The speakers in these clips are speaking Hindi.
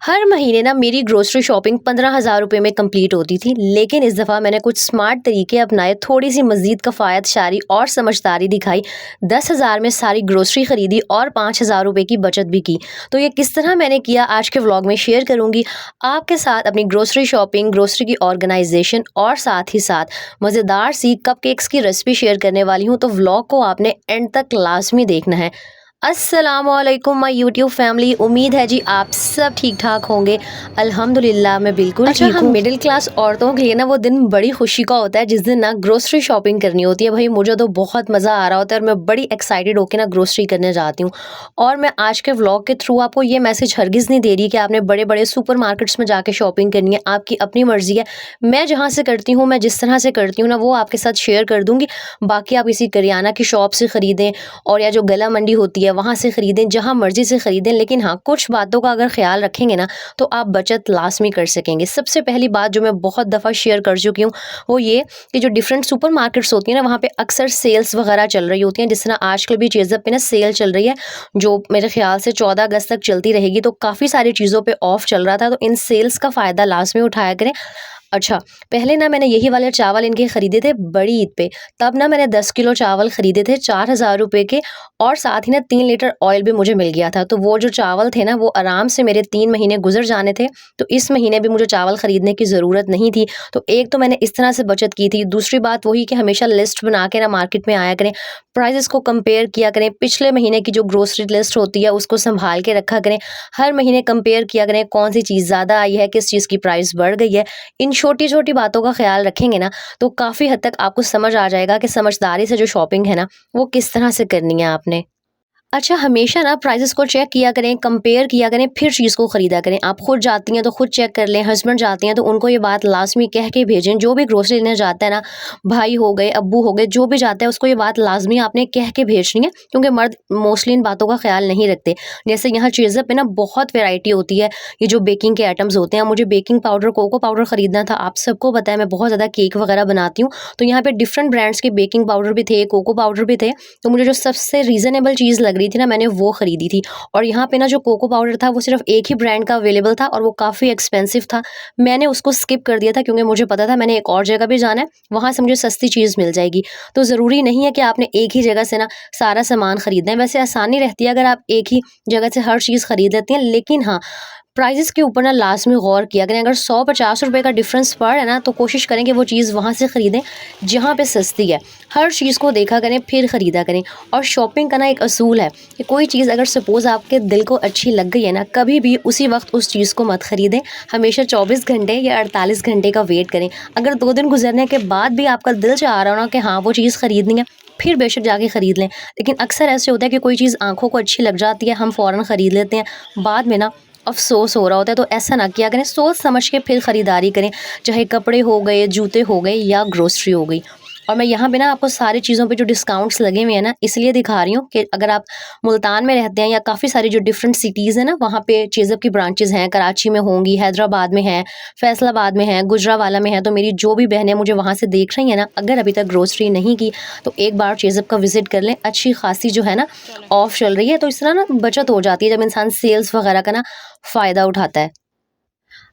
हर महीने ना मेरी ग्रोसरी शॉपिंग 15,000 रुपये में कंप्लीट होती थी, लेकिन इस दफ़ा मैंने कुछ स्मार्ट तरीके अपनाए, थोड़ी सी मज़ीद कफ़ायत शारी और समझदारी दिखाई। 10,000 में सारी ग्रोसरी ख़रीदी और 5,000 रुपये की बचत भी की। तो ये किस तरह मैंने किया आज के व्लॉग में शेयर करूँगी आपके साथ। अपनी ग्रोसरी शॉपिंग, ग्रोसरी की ऑर्गेनाइजेशन और साथ ही साथ मज़ेदार सी कपकेक्स की रेसिपी शेयर करने वाली हूँ। तो व्लॉग को आपने एंड तक लाजमी देखना है। अस्सलामुअलैकुम माय यूट्यूब फैमिली, उम्मीद है जी आप सब ठीक ठाक होंगे। अल्हम्दुलिल्लाह मैं बिल्कुल ठीक हूँ। मिडिल क्लास औरतों के लिए ना वो दिन बड़ी खुशी का होता है जिस दिन ना ग्रोसरी शॉपिंग करनी होती है। भाई मुझे तो बहुत मज़ा आ रहा होता है और मैं बड़ी एक्साइटेड होकर ना ग्रोसरी करने जाती हूँ। और मैं आज के व्लॉग के थ्रू आपको ये मैसेज हरगिज़ नहीं दे रही कि आपने बड़े बड़े सुपर मार्केट्स में जाके शॉपिंग करनी है, आपकी अपनी मर्जी है। मैं जहाँ से करती हूँ, मैं जिस तरह से करती हूँ ना, वो आपके साथ शेयर कर दूँगी। बाकी आप किसी करियाना की शॉप से ख़रीदें और या जो गला मंडी होती है वहाँ से ख़रीदें, जहाँ मर्ज़ी से ख़रीदें, लेकिन हाँ, कुछ बातों का अगर ख़्याल रखेंगे ना तो आप बचत लाज़मी कर सकेंगे। सबसे पहली बात जो मैं बहुत दफ़ा शेयर कर चुकी हूँ वो ये कि जो डिफरेंट सुपर मार्केट्स होती हैं ना, वहाँ पे अक्सर सेल्स वगैरह चल रही होती हैं। जिस तरह आजकल भी चीज़ पे ना सेल चल रही है, जो मेरे ख़्याल से 14 अगस्त तक चलती रहेगी। तो काफ़ी सारी चीज़ों पे ऑफ चल रहा था, तो इन सेल्स का फ़ायदा लाज़मी उठाया करें। अच्छा, पहले ना मैंने यही वाले चावल इनके ख़रीदे थे बड़ी ईद पे। तब ना मैंने 10 किलो चावल ख़रीदे थे 4,000 रुपए के, और साथ ही ना 3 लीटर ऑयल भी मुझे मिल गया था। तो वो जो चावल थे ना, वो आराम से मेरे 3 महीने गुज़र जाने थे। तो इस महीने भी मुझे चावल ख़रीदने की ज़रूरत नहीं थी। तो एक तो मैंने इस तरह से बचत की थी। दूसरी बात वही कि हमेशा लिस्ट बना के ना मार्केट में आया करें, प्राइसेस को कंपेयर किया करें। पिछले महीने की जो ग्रोसरी लिस्ट होती है उसको सँभाल के रखा करें। हर महीने कंपेयर किया करें, कौन सी चीज़ ज़्यादा आई है, किस चीज़ की प्राइस बढ़ गई है। इन छोटी-छोटी बातों का ख़्याल रखेंगे ना तो काफ़ी हद तक आपको समझ आ जाएगा कि समझदारी से जो शॉपिंग है ना वो किस तरह से करनी है आपने। अच्छा, हमेशा ना प्राइसेस को चेक किया करें, कंपेयर किया करें, फिर चीज़ को ख़रीदा करें। आप खुद जाती हैं तो खुद चेक कर लें, हस्बैंड जाती हैं तो उनको ये बात लाज़मी कह के भेजें। जो भी ग्रोसरी लेने जाता है ना, भाई हो गए, अब्बू हो गए, जो भी जाता है उसको ये बात लाज़मी आपने कह के भेजनी है, क्योंकि मर्द मोस्टली इन बातों का ख़्याल नहीं रखते। जैसे यहाँ चीज़अप पे ना बहुत वैरायटी होती है, ये जो बेकिंग के आइटम्स होते हैं। मुझे बेकिंग पाउडर, कोको पाउडर ख़रीदना था। आप सबको पता है मैं बहुत ज़्यादा केक वगैरह बनाती हूँ, तो यहाँ पे डिफरेंट ब्रांड्स के बेकिंग पाउडर भी थे, कोको पाउडर भी थे। तो मुझे जो सबसे रीज़नेबल चीज़ लग रही थी ना, मैंने वो खरीदी थी। और यहाँ पे ना जो कोको पाउडर था वो सिर्फ एक ही ब्रांड का अवेलेबल था और वो काफ़ी एक्सपेंसिव था। मैंने उसको स्किप कर दिया था क्योंकि मुझे पता था मैंने एक और जगह भी जाना है, वहाँ से मुझे सस्ती चीज़ मिल जाएगी। तो ज़रूरी नहीं है कि आपने एक ही जगह से ना सारा सामान खरीदना है। वैसे आसानी रहती है अगर आप एक ही जगह से हर चीज़ खरीद लेती हैं, लेकिन हाँ, प्राइसेस के ऊपर ना लाज़मी गौर किया करें। अगर 100-50 रुपए का डिफरेंस पड़ रहा है ना, तो कोशिश करें कि वो चीज़ वहाँ से ख़रीदें जहाँ पे सस्ती है। हर चीज़ को देखा करें, फिर ख़रीदा करें। और शॉपिंग का ना एक असूल है कि कोई चीज़ अगर सपोज़ आपके दिल को अच्छी लग गई है ना, कभी भी उसी वक्त उस चीज़ को मत ख़रीदें। हमेशा 24 घंटे या 48 घंटे का वेट करें। अगर 2 दिन गुजरने के बाद भी आपका दिल चाह रहा हो ना कि हाँ, वो चीज़ ख़रीदनी है, फिर बेशक जाके ख़रीद लें। लेकिन अक्सर ऐसे होता है कि कोई चीज़ आँखों को अच्छी लग जाती है, हम फ़ौरन ख़रीद लेते हैं, बाद में ना अफ़सोस हो रहा होता है। तो ऐसा ना किया करें, सोच समझ के फिर ख़रीदारी करें, चाहे कपड़े हो गए, जूते हो गए या ग्रोसरी हो गई। और मैं यहाँ पे ना आपको सारी चीज़ों पे जो डिस्काउंट्स लगे हुए हैं ना, इसलिए दिखा रही हूँ कि अगर आप मुल्तान में रहते हैं या काफ़ी सारी जो डिफरेंट सिटीज़ हैं ना, वहाँ पे चीज़अप की ब्रांचेज़ हैं। कराची में होंगी, हैदराबाद में है, फैसलाबाद में है, गुजरावाला में है। तो मेरी जो भी बहनें मुझे वहाँ से देख रही हैं ना, अगर अभी तक ग्रोसरी नहीं की तो एक बार चीज़अप का विज़िट कर लें। अच्छी खासी जो है ना ऑफ चल रही है, तो इस तरह ना बचत हो जाती है जब इंसान सेल्स वगैरह का ना फ़ायदा उठाता है।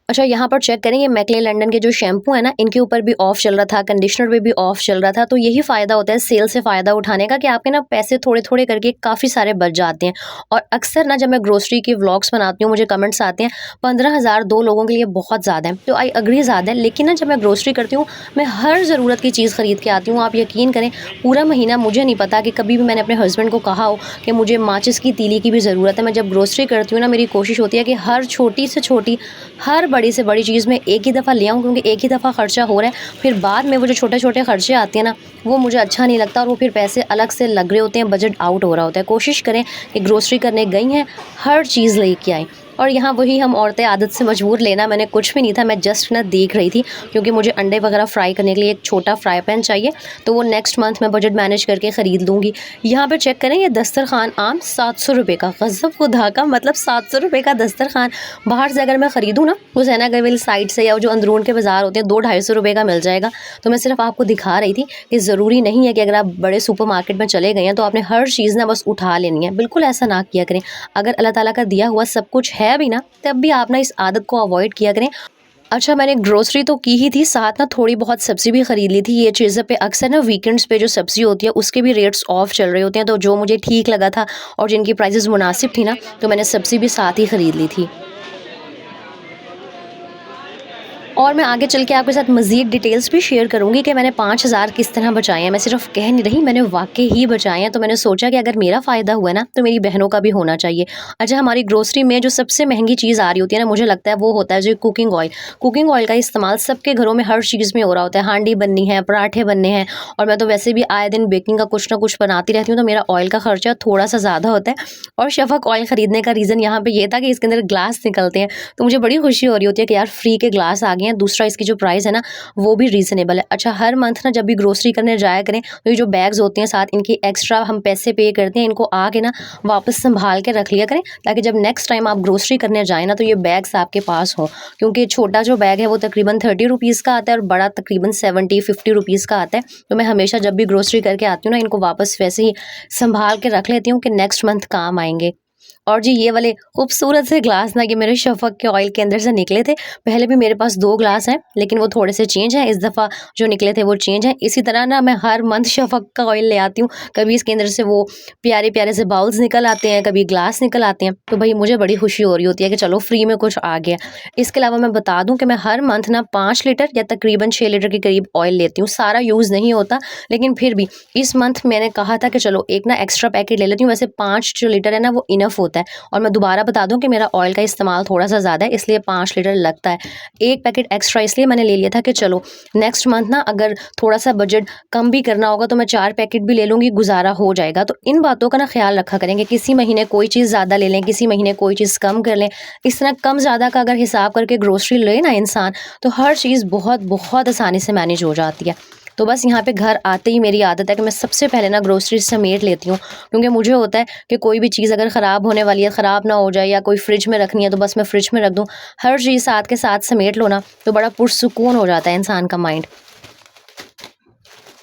अच्छा, यहाँ पर चेक करें, ये मैक्ले लंडन के जो शैम्पू है ना, इनके ऊपर भी ऑफ चल रहा था, कंडीशनर पे भी ऑफ चल रहा था। तो यही फ़ायदा होता है सेल से फ़ायदा उठाने का कि आपके ना पैसे थोड़े-थोड़े करके काफ़ी सारे बच जाते हैं। और अक्सर ना जब मैं ग्रोसरी के व्लॉग्स बनाती हूँ, मुझे कमेंट्स आते हैं 15,000 2 लोगों के लिए बहुत ज़्यादा है। तो आई एग्री ज़्यादा है, लेकिन ना जब मैं ग्रोसरी करती हूँ, मैं हर ज़रूरत की चीज़ खरीद के आती हूँ। आप यकीन करें, पूरा महीना मुझे नहीं पता कि कभी भी मैंने अपने हस्बैंड को कहा हो कि मुझे माचिस की तीली की भी ज़रूरत है। मैं जब ग्रोसरी करती हूँ ना, मेरी कोशिश होती है कि हर छोटी से छोटी, हर बड़ी से बड़ी चीज़ मैं एक ही दफ़ा ले आऊँ, क्योंकि एक ही दफ़ा ख़र्चा हो रहा है। फिर बाद में वो जो छोटे-छोटे ख़र्चे आते हैं ना, वो मुझे अच्छा नहीं लगता और वो फिर पैसे अलग से लग रहे होते हैं, बजट आउट हो रहा होता है। कोशिश करें कि ग्रोसरी करने गई हैं, हर चीज़ लेके आएँ। और यहाँ वही हम औरतें आदत से मजबूर, लेना मैंने कुछ भी नहीं था, मैं जस्ट ना देख रही थी, क्योंकि मुझे अंडे वगैरह फ्राई करने के लिए एक छोटा फ्राई पैन चाहिए। तो वो नेक्स्ट मंथ मैं बजट मैनेज करके ख़रीद लूँगी। यहाँ पे चेक करें, ये दस्तरखान आम 700 रुपये का, गज़ब खुदा का, मतलब 700 रुपये का दस्तरखान बाहर से अगर मैं ख़रीदूँ ना, हुसैना गई वाली साइड से या जो अंदरून के बाज़ार होते हैं, 200-250 रुपये का मिल जाएगा। तो मैं सिर्फ आपको दिखा रही थी कि ज़रूरी नहीं है कि अगर आप बड़े सुपर मार्केट में चले गए हैं तो आपने हर चीज़ ना बस उठा लेनी है। बिल्कुल ऐसा ना किया करें। अगर अल्लाह ताला का दिया हुआ सब कुछ है है भी ना, तब भी आप ना इस आदत को अवॉइड किया करें। अच्छा, मैंने ग्रोसरी तो की ही थी, साथ ना थोड़ी बहुत सब्ज़ी भी ख़रीद ली थी। ये चीज़ें पे अक्सर ना वीकेंड्स पे जो सब्ज़ी होती है उसके भी रेट्स ऑफ चल रहे होते हैं, तो जो मुझे ठीक लगा था और जिनकी प्राइसेस मुनासिब थी ना, तो मैंने सब्ज़ी भी साथ ही ख़रीद ली थी। और मैं आगे चल के आपके साथ मज़ीद डिटेल्स भी शेयर करूँगी कि मैंने 5,000 किस तरह बचाए हैं। मैं सिर्फ़ कह नहीं रही, मैंने वाक़ई ही बचाए हैं। तो मैंने सोचा कि अगर मेरा फ़ायदा हुआ ना, तो मेरी बहनों का भी होना चाहिए। अच्छा, हमारी ग्रोसरी में जो सबसे महँगी चीज़ आ रही होती है ना, मुझे लगता है वो होता है जो कुकिंग ऑयल। कुकिंग ऑयल का इस्तेमाल सबके घरों में हर चीज़ में हो रहा होता है। हांडी बननी है, पराठे बनने हैं, और मैं तो वैसे भी आए दिन बेकिंग का कुछ ना कुछ बनाती रहती हूँ, तो मेरा ऑयल का खर्चा थोड़ा-सा ज़्यादा होता है। और शफ़क़ ऑयल ख़रीदने का रीज़न यहाँ पे ये था कि इसके अंदर ग्लास निकलते हैं, तो मुझे बड़ी खुशी हो रही होती है कि यार फ्री के ग्लास आ गए हैं। दूसरा, इसकी जो प्राइस है ना, वो भी रीज़नेबल है। अच्छा, हर मंथ ना जब भी ग्रोसरी करने जाया करें, तो ये जो बैग्स होते हैं साथ, इनकी एक्स्ट्रा हम पैसे पे करते हैं, इनको आके ना वापस संभाल के रख लिया करें, ताकि जब नेक्स्ट टाइम आप ग्रोसरी करने जाएँ ना, तो ये बैग्स आपके पास हों। क्योंकि छोटा जो बैग है वो तकरीबन 30 रुपीज़ का आता है और बड़ा तकरीबन 70-50 रुपीज़ का आता है। तो मैं हमेशा जब भी ग्रोसरी करके आती हूँ ना, इनको वापस वैसे ही संभाल के रख लेती हूँ कि नेक्स्ट मंथ काम आएँगे। और जी, ये वाले खूबसूरत से ग्लास ना, ये मेरे शफ़क़ के ऑयल के अंदर से निकले थे। पहले भी मेरे पास 2 ग्लास हैं, लेकिन वो थोड़े से चेंज हैं। इस दफ़ा जो निकले थे वो चेंज हैं। इसी तरह ना मैं हर मंथ शफ़क़ का ऑयल ले आती हूँ। कभी इसके अंदर से वो प्यारे-प्यारे से बाउल्स निकल आते हैं, कभी ग्लास निकल आते हैं। तो भई मुझे बड़ी खुशी हो रही होती है कि चलो फ्री में कुछ आ गया। इसके अलावा मैं बता दूँ कि मैं हर मंथ ना 5 लीटर या तकरीबन 6 लीटर के करीब ऑयल लेती हूँ। सारा यूज़ नहीं होता, लेकिन फिर भी इस मंथ मैंने कहा था कि चलो एक ना एक्स्ट्रा पैकेट ले लेती हूँ। वैसे 5 जो लीटर है ना, वो इनफ होता है। और मैं दोबारा बता दूं कि मेरा ऑयल का इस्तेमाल थोड़ा-सा ज़्यादा है, इसलिए 5 लीटर लगता है। एक पैकेट एक्स्ट्रा इसलिए मैंने ले लिया था कि चलो नेक्स्ट मंथ ना अगर थोड़ा-सा बजट कम भी करना होगा, तो मैं 4 पैकेट भी ले लूँगी, गुज़ारा हो जाएगा। तो इन बातों का ना ख़्याल रखा करेंगे, किसी महीने कोई चीज़ ज़्यादा ले लें, किसी महीने कोई चीज़ कम कर लें। इस तरह कम-ज़्यादा का अगर हिसाब करके ग्रोसरी ले ना इंसान, तो हर चीज़ बहुत आसानी से मैनेज हो जाती है। तो बस यहाँ पे घर आते ही मेरी आदत है कि मैं सबसे पहले ना ग्रोसरी समेट लेती हूँ, क्योंकि मुझे होता है कि कोई भी चीज़ अगर ख़राब होने वाली है, ख़राब ना हो जाए, या कोई फ्रिज में रखनी है तो बस मैं फ्रिज में रख दूँ। हर चीज़ साथ के साथ समेट लो ना, तो बड़ा पुरसुकून हो जाता है इंसान का माइंड।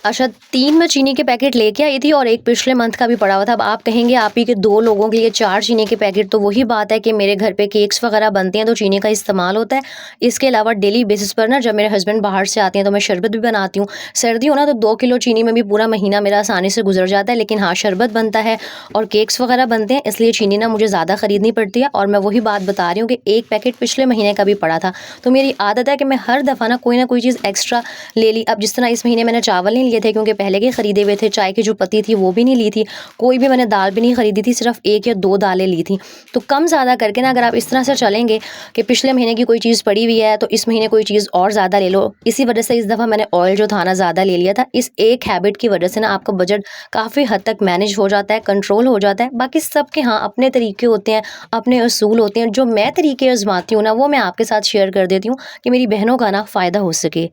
अच्छा, 3 मैं चीनी के पैकेट लेके आई थी और 1 पिछले मंथ का भी पड़ा हुआ था। अब आप कहेंगे आप ही के 2 लोगों के लिए 4 चीनी के पैकेट, तो वही बात है कि मेरे घर पे केक्स वगैरह बनते हैं तो चीनी का इस्तेमाल होता है। इसके अलावा डेली बेसिस पर ना जब मेरे हस्बैंड बाहर से आते हैं तो मैं शरबत भी बनाती हूँ। सर्दी हो ना, तो 2 किलो चीनी में भी पूरा महीना मेरा आसानी से गुजर जाता है। लेकिन हाँ, शरबत बनता है और केक्स वगैरह बनते हैं, इसलिए चीनी ना मुझे ज़्यादा ख़रीदनी पड़ती है। और मैं वही बात बता रही हूँ कि 1 पैकेट पिछले महीने का भी पड़ा था। तो मेरी आदत है कि मैं हर दफ़ा ना कोई चीज़ एक्स्ट्रा ले ली। अब जिस तरह इस महीने मैंने चावल नहीं लिए थे, क्योंकि पहले के खरीदे हुए थे। चाय की जो पत्ती थी वो भी नहीं ली थी, कोई भी मैंने दाल भी नहीं खरीदी थी, सिर्फ 1 या 2 दालें ली थी। तो कम ज़्यादा करके ना अगर आप इस तरह से चलेंगे कि पिछले महीने की कोई चीज़ पड़ी हुई है तो इस महीने कोई चीज़ और ज़्यादा ले लो। इसी वजह से इस दफ़ा मैंने ऑयल जो था ना ज़्यादा ले लिया था। इस एक हैबिट की वजह से ना आपका बजट काफ़ी हद तक मैनेज हो जाता है, कंट्रोल हो जाता है। बाकी सबके हाँ अपने तरीके होते हैं, अपने असूल होते हैं। जो मैं तरीके आजमाती हूँ ना, वो मैं आपके साथ शेयर कर देती हूँ कि मेरी बहनों का ना फ़ायदा हो सके।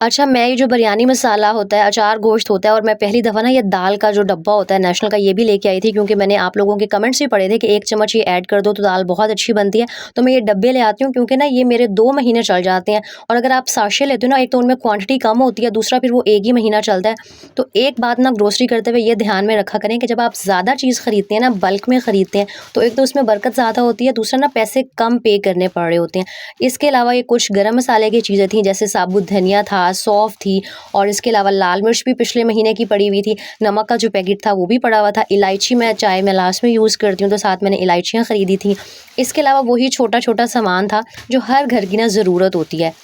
अच्छा, मैं ये जो बिरयानी मसाला होता है, अचार गोश्त होता है, और मैं पहली दफ़ा ना ये दाल का जो डब्बा होता है नेशनल का, ये भी लेके आई थी, क्योंकि मैंने आप लोगों के कमेंट्स भी पढ़े थे कि 1 चम्मच ये ऐड कर दो तो दाल बहुत अच्छी बनती है। तो मैं ये डब्बे ले आती हूँ, क्योंकि ना ये मेरे 2 महीने चल जाते हैं। और अगर आप साशे लेते हो ना, एक तो उनमें क्वांटिटी कम होती है, दूसरा फिर वो 1 ही महीना चलता है। तो एक बात ना ग्रोसरी करते हुए ये ध्यान में रखा करें कि जब आप ज़्यादा चीज़ खरीदते हैं ना, बल्क में ख़रीदते हैं, तो एक तो उसमें बरकत ज़्यादा होती है, दूसरा ना पैसे कम पे करने पड़ रहे होते हैं। इसके अलावा ये कुछ गरम मसाले की चीज़ें थी, जैसे साबुत धनिया था, सौंफ थी, और इसके अलावा लाल मिर्च भी पिछले महीने की पड़ी हुई थी। नमक का जो पैकेट था वो भी पड़ा हुआ था। इलायची मैं चाय में लास्ट में यूज़ करती हूँ, तो साथ मैंने इलायचियाँ ख़रीदी थी। इसके अलावा वही छोटा-छोटा सामान था जो हर घर की ना ज़रूरत होती है।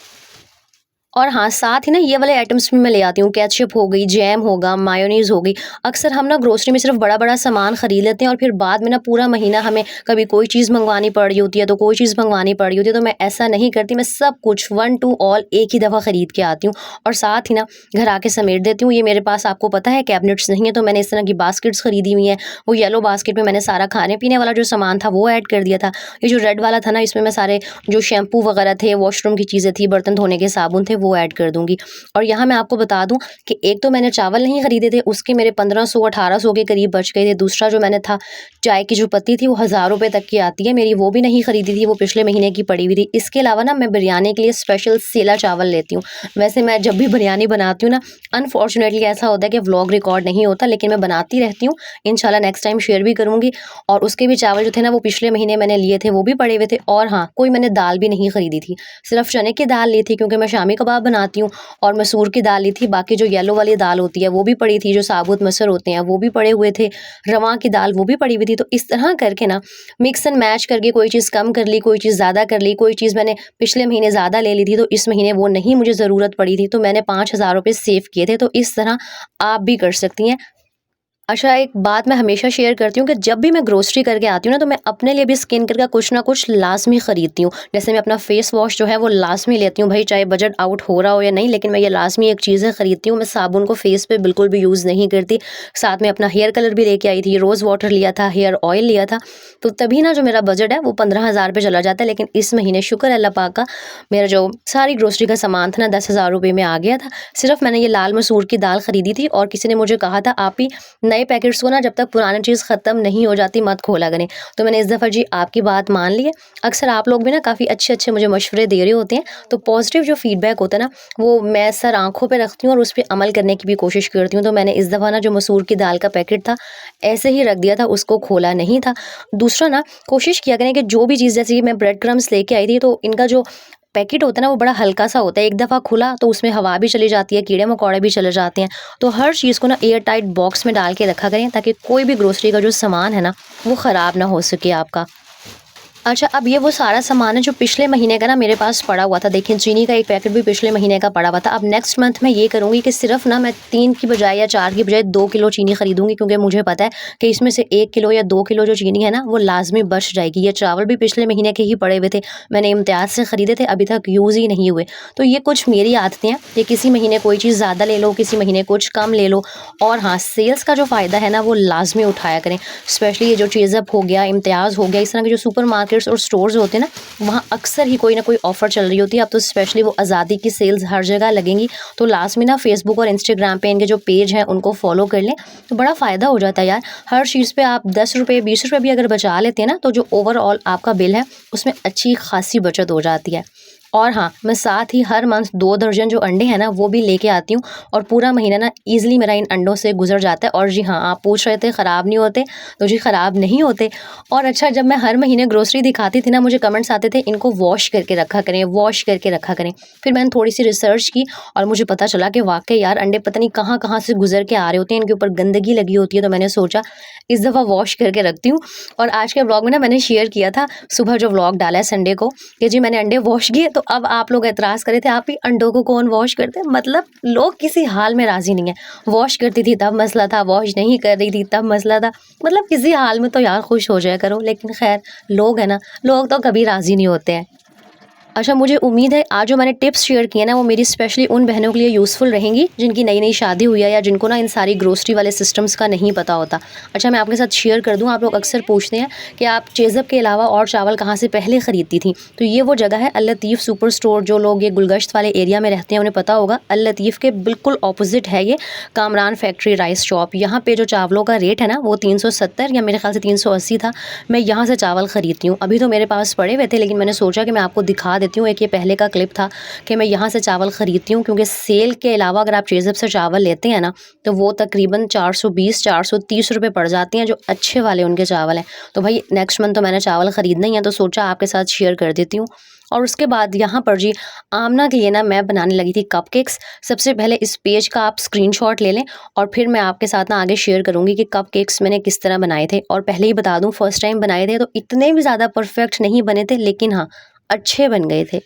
और हाँ, साथ ही ना ये वाले आइटम्स भी मैं ले आती हूँ। केचअप हो गई, जैम होगा, मायोनीज़ हो गई। अक्सर हम ना ग्रोसरी में सिर्फ बड़ा-बड़ा सामान खरीद लेते हैं और फिर बाद में ना पूरा महीना हमें कभी कोई चीज़ मंगवानी पड़ रही होती है, तो कोई चीज़ मंगवानी पड़ रही होती है। तो मैं ऐसा नहीं करती, मैं सब कुछ वन टू ऑल एक ही दफ़ा खरीद के आती हूँ और साथ ही ना घर आके समेट देती हूँ। ये मेरे पास आपको पता है कैबिनेट्स नहीं है, तो मैंने इस तरह की बास्केट्स खरीदी हुई हैं। वो येलो बास्केट में मैंने सारा खाने-पीने वाला जो सामान था वो ऐड कर दिया था। ये जो रेड वाला था ना, इसमें मैं सारे जो शैम्पू वगैरह थे, वॉशरूम की चीज़ें थी, बर्तन धोने के साबुन थे, वो ऐड कर दूँगी। और यहाँ मैं आपको बता दूँ कि एक तो मैंने चावल नहीं खरीदे थे, उसके मेरे 1500-1800 के करीब बच गए थे। दूसरा जो मैंने था चाय की जो पत्ती थी वो 1000 रुपये तक की आती है मेरी, वो भी नहीं खरीदी थी, वो पिछले महीने की पड़ी हुई थी। इसके अलावा ना मैं बिरयानी के लिए स्पेशल सेला चावल लेती हूँ। वैसे मैं जब भी बिरयानी बनाती हूँ ना, अनफॉर्चुनेटली ऐसा होता है कि व्लॉग रिकॉर्ड नहीं होता, लेकिन मैं बनाती रहती हूँ। इंशाल्लाह नेक्स्ट टाइम शेयर भी करूँगी। और उसके भी चावल जो थे ना वो पिछले महीने मैंने लिए थे, वो भी पड़े हुए थे। और हाँ, कोई मैंने दाल भी नहीं खरीदी थी, सिर्फ चने की दाल ली थी क्योंकि मैं शामी कबाब बनाती हूँ, और मसूर की दाल ली थी। बाकी जो येलो वाली दाल होती है वो भी पड़ी थी, जो साबुत मसर होते हैं वो भी पड़े हुए थे, रवा की दाल वो भी पड़ी हुई थी। तो इस तरह करके ना मिक्स एंड मैच करके कोई चीज़ कम कर ली, कोई चीज़ ज़्यादा कर ली, कोई चीज़ मैंने पिछले महीने ज़्यादा ले ली थी तो इस महीने वो नहीं मुझे ज़रूरत पड़ी थी, तो मैंने 5000 रुपये सेव किए थे। तो इस तरह आप भी कर सकती हैं। अच्छा, एक बात मैं हमेशा शेयर करती हूँ कि जब भी मैं ग्रोसरी करके आती हूँ ना, तो मैं अपने लिए भी स्किन केयर का कुछ ना कुछ लाज़मी ख़रीदती हूँ। जैसे मैं अपना फेस वॉश जो है वो लाज़मी लेती हूँ, भई चाहे बजट आउट हो रहा हो या नहीं, लेकिन मैं ये लाज़मी एक चीज़ें ख़रीदती हूँ। मैं साबुन को फेस पे बिल्कुल भी यूज़ नहीं करती। साथ में अपना हेयर कलर भी लेके आई थी, रोज़ वाटर लिया था, हेयर ऑयल लिया था। तो तभी ना जो मेरा बजट है वो 15,000 पे चला जाता है। लेकिन इस महीने शुक्र है अल्लाह पाक का, मेरा जो सारी ग्रोसरी का सामान था ना 10,000 रुपये में आ गया था। सिर्फ़ मैंने ये लाल मसूर की दाल ख़रीदी थी, और किसी ने मुझे कहा था आप ही नए पैकेट्स को ना जब तक पुरानी चीज़ ख़त्म नहीं हो जाती मत खोला करें। तो मैंने इस दफ़ा जी आपकी बात मान ली है। अक्सर आप लोग भी ना काफ़ी अच्छे-अच्छे मुझे मशवरे दे रहे होते हैं, तो पॉज़िटिव जो फ़ीडबैक होता है ना वो मैं सर आँखों पे रखती हूँ और उस पे अमल करने की भी कोशिश करती हूँ। तो मैंने इस दफ़ा ना जो मसूर की दाल का पैकेट था ऐसे ही रख दिया था, उसको खोला नहीं था। दूसरा ना कोशिश किया करें कि जो भी चीज़, जैसे कि मैं ब्रेड क्रम्स लेके आई थी, तो इनका जो पैकेट होता है ना वो बड़ा हल्का सा होता है। एक दफ़ा खुला तो उसमें हवा भी चली जाती है, कीड़े-मकोड़े भी चले जाते हैं। तो हर चीज़ को ना एयर टाइट बॉक्स में डाल के रखा करें, ताकि कोई भी ग्रोसरी का जो सामान है ना वो ख़राब ना हो सके आपका। अच्छा, अब ये वो सारा सामान है जो पिछले महीने का ना मेरे पास पड़ा हुआ था। देखिए, चीनी का एक पैकेट भी पिछले महीने का पड़ा हुआ था। अब नेक्स्ट मंथ मैं ये करूँगी कि सिर्फ़ ना मैं 3 की बजाय या 4 की बजाय 2 किलो चीनी खरीदूँगी, क्योंकि मुझे पता है कि इसमें से 1 किलो या 2 किलो जो चीनी है ना वो लाज़मी बच जाएगी। ये चावल भी पिछले महीने के ही पड़े हुए थे, मैंने इम्तियाज़ से ख़रीदे थे, अभी तक यूज़ ही नहीं हुए। तो ये कुछ मेरी आदतें हैं कि किसी महीने कोई चीज़ ज़्यादा ले लो, किसी महीने कुछ कम ले लो। और हाँ, सेल्स का जो फ़ायदा है ना वो लाज़मी उठाया करें। स्पेशली ये जो चीज़अप हो गया, इम्तियाज़ हो गया, इस तरह के जो सुपर मार्केट्स और स्टोर्स होते हैं ना, वहाँ अक्सर ही कोई ना कोई ऑफ़र चल रही होती है। अब तो स्पेशली वो आज़ादी की सेल्स हर जगह लगेंगी। तो लास्ट में ना फ़ेसबुक और इंस्टाग्राम पे इनके जो पेज हैं उनको फ़ॉलो कर लें, तो बड़ा फ़ायदा हो जाता है यार। हर चीज़ पे आप 10 रुपये 20 रुपये भी अगर बचा लेते हैं ना, तो जो ओवरऑल आपका बिल है उसमें अच्छी खासी बचत हो जाती है। और हाँ, मैं साथ ही हर मंथ 2 दर्जन जो अंडे हैं ना वो भी लेके आती हूँ, और पूरा महीना ना ईज़िली मेरा इन अंडों से गुज़र जाता है। और जी हाँ, आप पूछ रहे थे ख़राब नहीं होते, तो जी ख़राब नहीं होते। और अच्छा, जब मैं हर महीने ग्रोसरी दिखाती थी ना, मुझे कमेंट्स आते थे इनको वॉश करके रखा करें, वॉश करके रखा करें। फिर मैंने थोड़ी-सी रिसर्च की और मुझे पता चला कि वाक़ई यार अंडे पता नहीं कहाँ-कहाँ से गुज़र के आ रहे होते हैं, इनके ऊपर गंदगी लगी होती है। तो मैंने सोचा इस दफ़ा वॉश करके रखती हूँ। और आज के व्लॉग में ना मैंने शेयर किया था, सुबह जो व्लॉग डाला है संडे को, कि जी मैंने अंडे वॉश किए। तो अब आप लोग एतराज़ कर रहे थे आप ही अंडों को कौन वॉश करते हैं? मतलब लोग किसी हाल में राज़ी नहीं है। वॉश करती थी तब मसला था, वॉश नहीं कर रही थी तब मसला था। मतलब किसी हाल में तो यार खुश हो जाया करो। लेकिन खैर, लोग है ना, लोग तो कभी राज़ी नहीं होते हैं। अच्छा, मुझे उम्मीद है आज जो मैंने टिप्स शेयर किए ना वो मेरी स्पेशली उन बहनों के लिए यूज़फुल रहेंगी जिनकी नई-नई शादी हुई है, या जिनको ना इन सारी ग्रोसरी वाले सिस्टम्स का नहीं पता होता। अच्छा, मैं आपके साथ शेयर कर दूँ, आप लोग अक्सर पूछते हैं कि आप चेज़अप के अलावा और चावल कहाँ से पहले ख़रीदती थी। तो ये वो जगह है अल लतीफ़ सुपर स्टोर। जो लोग ये गुलगश्त वाले एरिया में रहते हैं उन्हें पता होगा, अल लतीफ़ के बिल्कुल ऑपोज़िट है ये कामरान फैक्ट्री राइस शॉप। यहाँ पे जो चावलों का रेट है ना वो 370 या मेरे ख़्याल से 380 था। मैं यहाँ से चावल ख़रीदती हूँ। अभी तो मेरे पास पड़े हुए थे, लेकिन मैंने सोचा कि मैं आपको दिखा देती हूँ। एक ये पहले का क्लिप था कि मैं यहाँ से चावल ख़रीदती हूँ, क्योंकि सेल के अलावा अगर आप चेज़अप से चावल लेते हैं ना तो वो तकरीबन 420-430 रुपये पड़ जाती हैं, जो अच्छे वाले उनके चावल हैं। तो भाई नेक्स्ट मंथ तो मैंने चावल ख़रीदना ही है, तो सोचा आपके साथ शेयर कर देती हूँ। और उसके बाद यहाँ पर जी आमना के लिए ना मैं बनाने लगी थी कपकेक्स। सबसे पहले इस पेज का आप स्क्रीनशॉट ले लें, और फिर मैं आपके साथ ना आगे शेयर करूँगी कि कपकेक्स मैंने किस तरह बनाए थे। और पहले ही बता दूँ, फर्स्ट टाइम बनाए थे तो इतने भी ज़्यादा परफेक्ट नहीं बने थे, लेकिन हाँ, अच्छे बन गए थे।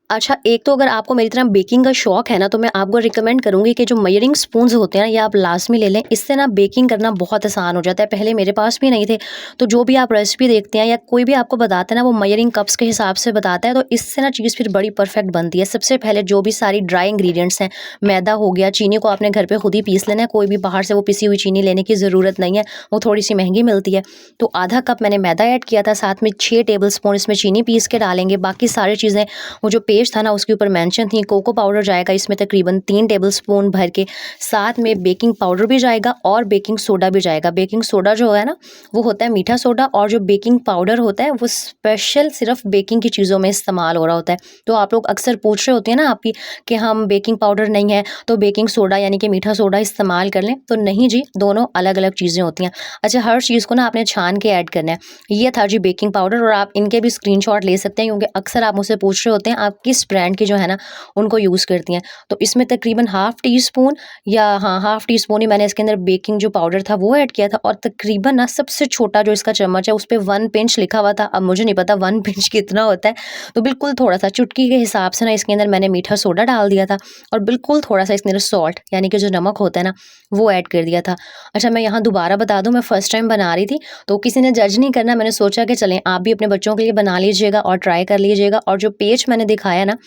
अच्छा, एक तो अगर आपको मेरी तरह बेकिंग का शौक है ना, तो मैं आपको रिकमेंड करूँगी कि जो मेजरिंग स्पून्स होते हैं ना, ये आप लाज़मी ले लें। इससे ना बेकिंग करना बहुत आसान हो जाता है। पहले मेरे पास भी नहीं थे, तो जो भी आप रेसिपी देखते हैं या कोई भी आपको बताता है ना, वो मेजरिंग कप्स के हिसाब से बताता है, तो इससे ना चीज़ फिर बड़ी परफेक्ट बनती है। सबसे पहले जो भी सारी ड्राई इंग्रीडियंट्स हैं, मैदा हो गया, चीनी को आपने घर पर खुद ही पीस लेना है। कोई भी बाहर से वो पिसी हुई चीनी लेने की ज़रूरत नहीं है, वो थोड़ी सी महंगी मिलती है। तो आधा कप मैंने मैदा ऐड किया था, साथ में 6 टेबल स्पून इसमें चीनी पीस के डालेंगे। बाकी सारी चीज़ें, वो जो पेज था ना उसके ऊपर मेंशन थी कोको पाउडर जाएगा इसमें तकरीबन 3 टेबलस्पून भर के, साथ में बेकिंग पाउडर भी जाएगा और बेकिंग सोडा भी जाएगा। बेकिंग सोडा जो है ना वो होता है मीठा सोडा, और जो बेकिंग पाउडर होता है वो स्पेशल सिर्फ बेकिंग की चीज़ों में इस्तेमाल हो रहा होता है। तो आप लोग अक्सर पूछ रहे होते हैं ना आपकी कि हम बेकिंग पाउडर नहीं है तो बेकिंग सोडा यानी कि मीठा सोडा इस्तेमाल कर लें, तो नहीं जी, दोनों अलग अलग चीज़ें होती हैं। अच्छा, हर चीज़ को ना आपने छान के ऐड करना है। ये था जी बेकिंग पाउडर, और आप इनके भी स्क्रीनशॉट ले सकते हैं क्योंकि अक्सर आप मुझसे पूछ रहे होते हैं आप किस ब्रांड की जो है ना उनको यूज़ करती हैं। तो इसमें तकरीबन हाफ़ टी स्पून या हाँ हाफ़ टी स्पून ही मैंने इसके अंदर बेकिंग जो पाउडर था वो ऐड किया था, और तकरीबन ना सबसे छोटा जो इसका चम्मच है उस पे 1 पिंच लिखा हुआ था। अब मुझे नहीं पता 1 पिंच कितना होता है, तो बिल्कुल थोड़ा-सा चुटकी के हिसाब से ना इसके अंदर मैंने मीठा सोडा डाल दिया था, और बिल्कुल थोड़ा-सा इसके अंदर सॉल्ट यानी कि जो नमक होता है ना वो ऐड कर दिया था। अच्छा, मैं यहाँ दोबारा बता दूँ, मैं फर्स्ट टाइम बना रही थी तो किसी ने जज नहीं करना, मैंने सोचा कि चलें आप भी अपने बच्चों के लिए बना लीजिएगा और ट्राई कर लीजिएगा। और जो पेज मैंने दिखाया ना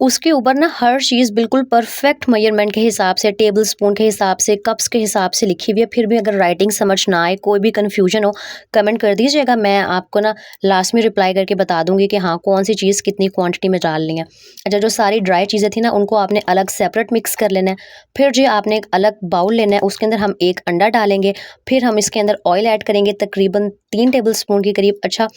उसके ऊपर ना हर चीज़ बिल्कुल परफेक्ट मेजरमेंट के हिसाब से, टेबल स्पून के हिसाब से, कप्स के हिसाब से लिखी हुई है। फिर भी अगर राइटिंग समझ ना आए, कोई भी कन्फ्यूजन हो, कमेंट कर दीजिएगा, मैं आपको ना लास्ट में रिप्लाई करके बता दूंगी कि हाँ कौन सी चीज़ कितनी क्वांटिटी में डालनी है। अच्छा, जो सारी ड्राई चीज़ें थी ना उनको आपने अलग सेपरेट मिक्स कर लेना है। फिर जो आपने एक अलग बाउल लेना है, उसके अंदर हम एक अंडा डालेंगे, फिर हम इसके अंदर ऑयल ऐड करेंगे तकरीबन 3 टेबल स्पून के करीब। अच्छा,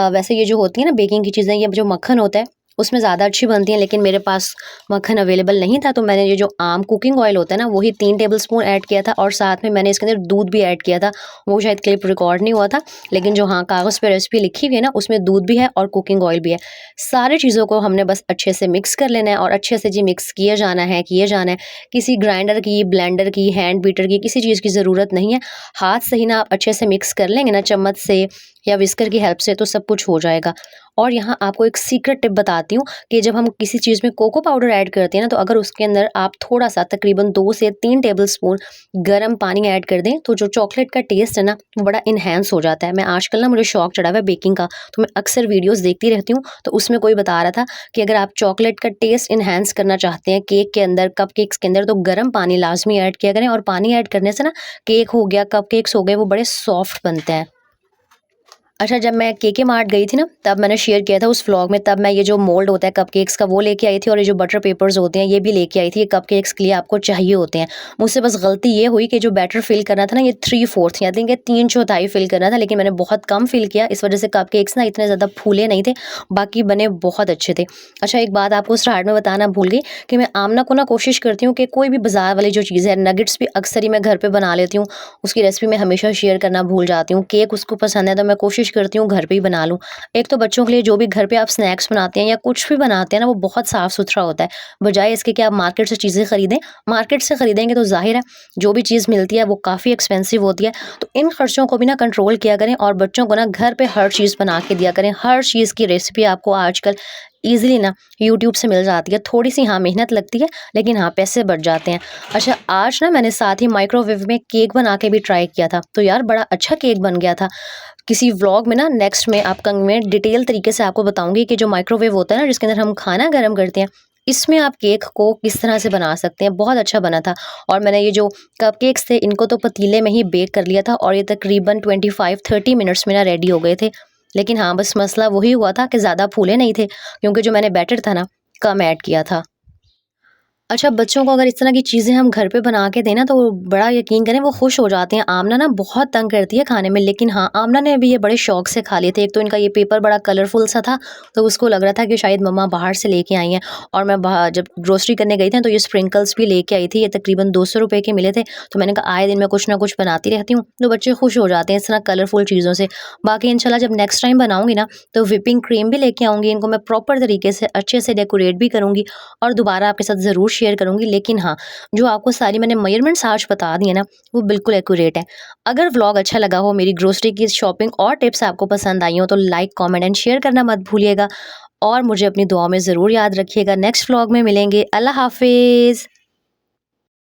वैसे ये जो होती है ना बेकिंग की चीज़ें, ये जो मक्खन होता है उसमें ज़्यादा अच्छी बनती हैं, लेकिन मेरे पास मक्खन अवेलेबल नहीं था, तो मैंने ये जो आम कुकिंग ऑयल होता है ना वही 3 टेबलस्पून ऐड किया था, और साथ में मैंने इसके अंदर दूध भी ऐड किया था। वो शायद क्लिप रिकॉर्ड नहीं हुआ था, लेकिन जो हाँ कागज़ पे रेसिपी लिखी हुई है ना उसमें दूध भी है और कुकिंग ऑयल भी है। सारी चीज़ों को हमने बस अच्छे से मिक्स कर लेना है, और अच्छे से जी मिक्स किए जाना है किए जाना है। किसी ग्राइंडर की, ब्लेंडर की, हैंड बीटर की, किसी चीज़ की ज़रूरत नहीं है। हाथ से ही ना आप अच्छे से मिक्स कर लेंगे ना चम्मच से या विस्कर की हेल्प से, तो सब कुछ हो जाएगा। और यहाँ आपको एक सीक्रेट टिप बताती हूँ कि जब हम किसी चीज़ में कोको पाउडर ऐड करते हैं ना, तो अगर उसके अंदर आप थोड़ा-सा तकरीबन 2 से 3 टेबलस्पून गर्म पानी ऐड कर दें, तो जो चॉकलेट का टेस्ट है ना, वो बड़ा एनहांस हो जाता है। मैं आजकल ना मुझे शौक चढ़ा हुआ है बेकिंग का, तो मैं अक्सर वीडियोज़ देखती रहती हूँ, तो उसमें कोई बता रहा था कि अगर आप चॉकलेट का टेस्ट एनहांस करना चाहते हैं केक के अंदर, कपकेक्स के अंदर, तो गर्म पानी लाज़मी ऐड किया करें, और पानी ऐड करने से ना केक हो गया, कपकेक्स हो गए, वो बड़े सॉफ्ट बनते हैं। अच्छा, जब मैं केके मार्ट गई थी ना तब मैंने शेयर किया था उस व्लॉग में, तब मैं ये जो मोल्ड होता है कपकेक्स का वो लेके आई थी, और ये जो बटर पेपर्स होते हैं ये भी लेके आई थी। ये कपकेक्स के लिए आपको चाहिए होते हैं। मुझसे बस गलती ये हुई कि जो बैटर फिल करना था ना, ये 3/4 या think 3/4 फिल करना था, लेकिन मैंने बहुत कम फिल किया, इस वजह से कपकेक्स ना इतने ज़्यादा फूले नहीं थे, बाकी बने बहुत अच्छे थे। अच्छा, एक बात आपको स्टार्ट में बताना भूल गई कि मैं आमना को ना कोशिश करती हूँ कि कोई भी बाजार वाली जो चीज़ है, नगेट्स भी अक्सर ही मैं घर पर बना लेती हूँ, उसकी रेसिपी मैं हमेशा शेयर करना भूल जाती हूँ। केक उसको पसंद है तो मैं कोशिश करती हूँ घर पे ही बना लूँ। एक तो बच्चों के लिए जो भी घर पे आप स्नैक्स बनाते हैं या कुछ भी बनाते हैं ना, वो बहुत साफ-सुथरा होता है। बजाए इसके कि आप मार्केट से चीज़ें खरीदें, मार्केट से खरीदेंगे तो ज़ाहिर है जो भी चीज़ मिलती है वो काफ़ी एक्सपेंसिव होती है। तो इन खर्चों को भी ना कंट्रोल किया करें, और बच्चों को ना घर पे हर चीज़ बना के दिया करें। हर चीज़ की रेसिपी आपको आजकल ईज़िली ना यूट्यूब से मिल जाती है। थोड़ी-सी हाँ मेहनत लगती है, लेकिन हाँ पैसे बच जाते हैं। अच्छा, आज ना मैंने साथ ही माइक्रोवेव में केक बना के भी ट्राई किया था, तो यार बड़ा अच्छा केक बन गया था। किसी व्लॉग में ना नेक्स्ट में अपकमिंग में डिटेल तरीके से आपको बताऊँगी कि जो माइक्रोवेव होता है ना जिसके अंदर हम खाना गर्म करते हैं, इसमें आप केक को किस तरह से बना सकते हैं। बहुत अच्छा बना था, और मैंने ये जो कपकेक्स थे इनको तो पतीले में ही बेक कर लिया था, और ये तकरीबन 25-30 मिनट्स में ना रेडी हो गए थे। लेकिन हाँ, बस मसला वही हुआ था कि ज़्यादा फूले नहीं थे, क्योंकि जो मैंने बैटर था ना कम ऐड किया था। अच्छा, बच्चों को अगर इस तरह की चीज़ें हम घर पे बना के दें ना, तो वो बड़ा यकीन करें वो खुश हो जाते हैं। आमना ना बहुत तंग करती है खाने में, लेकिन हाँ, आमना ने भी ये बड़े शौक से खा लिए थे। एक तो इनका ये पेपर बड़ा कलरफुल सा था, तो उसको लग रहा था कि शायद मम्मा बाहर से लेके आई हैं, और मैं बाहर जब ग्रोसरी करने गई थी तो ये स्प्रिंकल्स भी लेके आई थी। ये तकरीबन 200 रुपए के मिले थे, तो मैंने कहा आए दिन मैं कुछ ना कुछ बनाती रहती हूँ, तो बच्चे खुश हो जाते हैं इस तरह कलरफुल चीज़ों से। बाकी इंशाल्लाह जब नेक्स्ट टाइम बनाऊँगी ना, तो व्हिपिंग क्रीम भी लेके आऊँगी। इनको मैं प्रॉपर तरीके से अच्छे से डेकोरेट भी करूँगी, और दोबारा आपके साथ ज़रूर शेयर करूँगी। लेकिन हाँ, जो आपको सारी मैंने मेजरमेंट्स आज बता दी है ना, वो बिल्कुल एक्यूरेट है। अगर व्लॉग अच्छा लगा हो, मेरी ग्रोसरी की शॉपिंग और टिप्स आपको पसंद आई हो, तो लाइक, कमेंट एंड शेयर करना मत भूलिएगा, और मुझे अपनी दुआओं में ज़रूर याद रखिएगा। नेक्स्ट व्लॉग में मिलेंगे। अल्लाह हाफ़िज़।